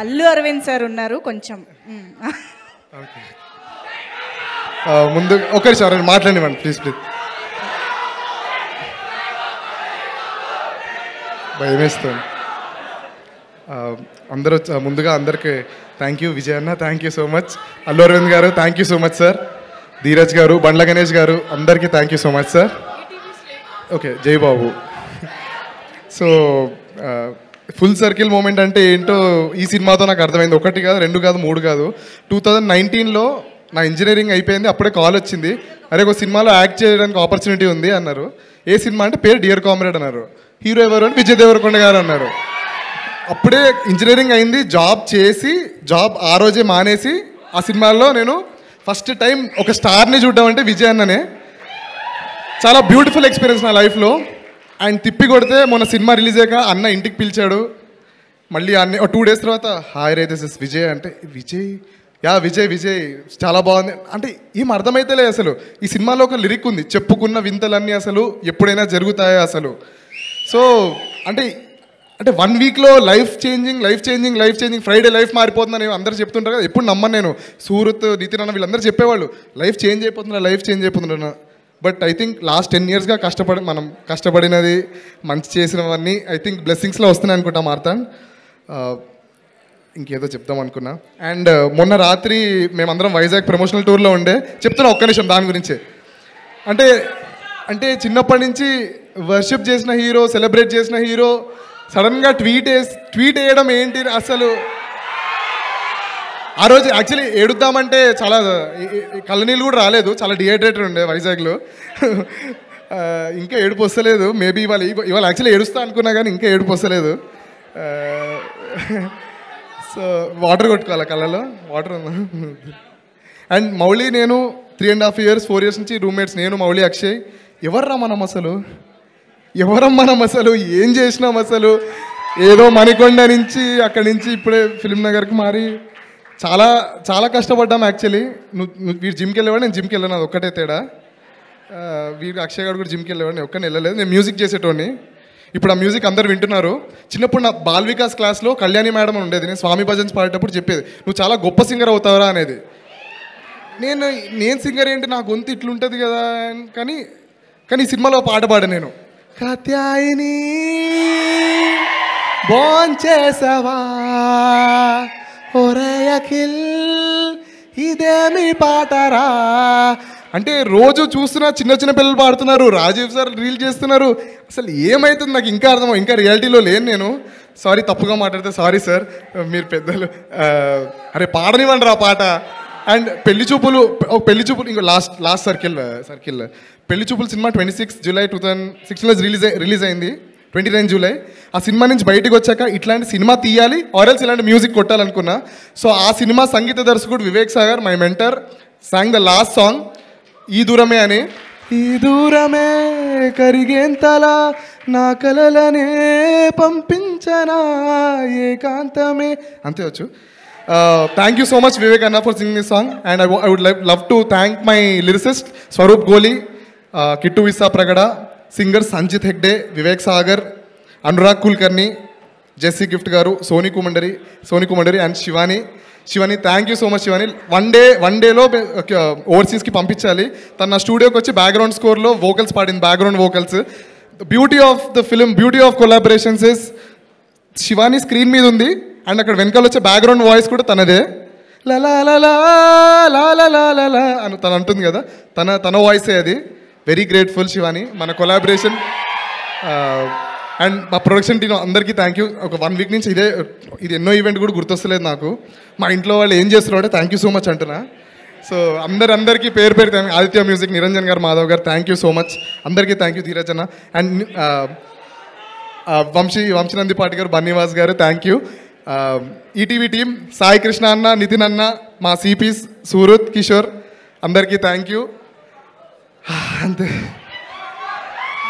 Allu Arvind sir ఉన్నారు కొంచెం. ముందు ఒకరి సార్ మాట్లాడివ్వండి ప్లీజ్ ప్లీజ్. భయమేస్తుంది. అందరూ ముందుగా అందరికి థ్యాంక్ యూ. విజయ్ అన్న thank you so much. Allu Aravind garu thank you so much sir. Dheeraj garu, Bandla Ganesh garu అందరికీ thank you so much sir. Okay, Jai Babu. So full circle moment అంటే ఏంటో ఈ సినిమాతో నాకు అర్థమైంది. 1 కాదు, 2 కాదు, 3 కాదు. 2019లో నా ఇంజనీరింగ్ అయిపోయింది. అప్పుడే కాల్ వచ్చింది, అరే ఒక సినిమాలో యాక్ట్ చేయడానికి ఆపర్చునిటీ ఉంది అన్నారు. ఏ సినిమా అంటే పేరు డియర్ కామ్రేడ్ అన్నారు. హీరో ఎవరు అంటే విజయ్ దేవరకొండ గారు అన్నారు. అప్పుడే ఇంజనీరింగ్ అయింది. జాబ్ ఆ రోజే మానేసి ఆ సినిమాల్లో నేను ఫస్ట్ టైం ఒక స్టార్ని చూడడం అంటే విజయ్ అన్ననే. చాలా బ్యూటిఫుల్ ఎక్స్పీరియన్స్ నా లైఫ్లో. ఆయన తిప్పి కొడితే మొన్న సినిమా రిలీజ్ అయ్యాక అన్న ఇంటికి పిలిచాడు. మళ్ళీ అన్ని 2 days తర్వాత hi ray this is Vijay అంటే విజయ్ చాలా బాగుంది అంటే ఏం అర్థమైతేలే. అసలు ఈ సినిమాలో ఒక లిరిక్ ఉంది, చెప్పుకున్న వింతలన్నీ అసలు ఎప్పుడైనా జరుగుతాయో అసలు. సో అంటే 1 weekలో లైఫ్ చేంజింగ్ ఫ్రైడే లైఫ్ మారిపోతుందని అందరూ చెప్తుంటారు కదా. ఎప్పుడు నమ్మను నేను. సూరత్, నితిన్ అన్న వీళ్ళందరూ చెప్పేవాళ్ళు లైఫ్ చేంజ్ అయిపోతున్నా. బట్ ఐ థింక్ లాస్ట్ 10 yearsగా మనం కష్టపడినది, మంచి చేసినవన్నీ ఐ థింక్ బ్లెస్సింగ్స్లో వస్తున్నాయి అనుకుంటా మార్తాండ్. ఇంకేదో చెప్దాం అనుకున్నా. అండ్ మొన్న రాత్రి మేమందరం వైజాగ్ ప్రమోషనల్ టూర్లో ఉండే. చెప్తున్నా ఒక్క నిమిషం దాని గురించి. అంటే చిన్నప్పటి నుంచి వర్షిప్ చేసిన హీరో, సెలబ్రేట్ చేసిన హీరో సడన్గా ట్వీట్ వేయడం ఏంటి అసలు. ఆ రోజు యాక్చువల్లీ ఏడుద్దామంటే చాలా కళ్ళనీళ్ళు కూడా రాలేదు, చాలా డిహైడ్రేటెడ్ ఉండే వైజాగ్లో. ఇంకా ఏడుపు వస్తలేదు. మేబీ ఇవాళ యాక్చువల్లీ ఏడుస్తా అనుకున్నా కానీ ఇంకా ఏడుపు వస్తలేదు. సో వాటర్ కొట్టుకోవాలి కళ్ళలో, వాటర్ ఉందా. అండ్ మౌళి నేను 3.5 years 4 years నుంచి రూమ్మేట్స్. నేను, మౌళి, అక్షయ్. ఎవర్రా మనం అసలు ఏం చేసినాం అసలు. ఏదో మణికొండ నుంచి అక్కడి నుంచి ఇప్పుడే ఫిల్మ్ నగర్కి మారి చాలా చాలా కష్టపడ్డాం యాక్చువల్లీ. వీడు జిమ్కి వెళ్ళేవాడు, నేను జిమ్కి వెళ్ళాను, అది ఒక్కటే తేడా. వీడు అక్షయ్ గారు కూడా జిమ్కి వెళ్ళేవాడు, నేను ఒక్కనే వెళ్ళలేదు. నేను మ్యూజిక్ చేసేటోడిని. ఇప్పుడు ఆ మ్యూజిక్ అందరు వింటున్నారు. చిన్నప్పుడు నా బాల్ వికాస్ క్లాస్లో కళ్యాణి మేడం ఉండేది. నేను స్వామి భజన్స్ పాడేటప్పుడు చెప్పేది, నువ్వు చాలా గొప్ప సింగర్ అవుతావరా అనేది. నేను సింగర్ ఏంటి, నా గొంతు ఇట్లుంటుంది కదా. కానీ ఈ సినిమాలో పాట పాడా నేను. కాత్యాయిని బోంచేసవా ఒరే అఖిల్ ఇదేమి పాటరా అంటే రోజు చూస్తున్నా చిన్న పిల్లలు పాడుతున్నారు, రాజీవ్ సార్ రీల్ చేస్తున్నారు. అసలు ఏమవుతుంది నాకు ఇంకా ఇంకా రియాలిటీలో లేను నేను. సారీ తప్పుగా మాట్లాడితే సారీ సార్, మీరు పెద్దలు. అరే పాడనివ్వండి రా పాట. అండ్ పెళ్లి చూపులు ఇంకో లాస్ట్ సర్కిల్ పెళ్లి చూపులు సినిమా 26 July 2016లో రిలీజ్ అయింది. 29 July. ఆ సినిమా నుంచి బయటకు వచ్చాక ఇట్లాంటి సినిమా తీయాలి ఆర్ఎల్స్ ఇలాంటి మ్యూజిక్ కొట్టాలనుకున్నా. సో ఆ సినిమా సంగీత దర్శకుడు Vivek Sagar, my mentor, song the last song ఈ దూరమే అని. ఈ దూరమే కరిగేంతలా నా కలలనే పంపించనా ఏకాంతమే అంతే వచ్చు. Thank you so much Vivek అన్న for singing this song. And I would love to thank my lyricist Swaroop Goli, Kittu Vissa Pragada, singer Sanjith Hegde, Vivek Sagar, Anurag Kulkarni, Jassie Gift garu, Sony Komanduri and Shivani. Thank you so much Shivani. One డేలో ఓవర్సీస్కి పంపించాలి. తన నా స్టూడియోకి వచ్చి బ్యాక్గ్రౌండ్ స్కోర్లో వోకల్స్ పాడింది, background vocals. The beauty of the film, beauty of collaborations is Shivani screen మీద ఉంది అండ్ అక్కడ వెనకాల వచ్చే బ్యాక్గ్రౌండ్ వాయిస్ కూడా తనదే. లలా లలా లా అని తను అంటుంది కదా, తన వాయిసే అది. వెరీ గ్రేట్ఫుల్ శివాని, మన కొలాబరేషన్. అండ్ మా ప్రొడక్షన్ టీం అందరికీ థ్యాంక్ యూ. ఒక 1 week నుంచి ఇది ఎన్నో ఈవెంట్ కూడా గుర్తొస్తలేదు నాకు. మా ఇంట్లో వాళ్ళు ఏం చేస్తున్నారో అంటే థ్యాంక్ యూ సో మచ్ అంటున్నా. సో అందరికీ పేరు థ్యాంక్. ఆదిత్య మ్యూజిక్, నిరంజన్ గారు, మాధవ్ గారు, థ్యాంక్ యూ సో మచ్. అందరికీ థ్యాంక్ యూ. ధీరజ్ అన్న అండ్ వంశీనంది పాటి గారు, బన్నీవాస్ గారు, thank you. ETV team, Sai Krishna అన్న, నితిన్ అన్న, మా సిపీస్ సూరత్, కిషోర్, అందరికీ థ్యాంక్ యూ. అంతే.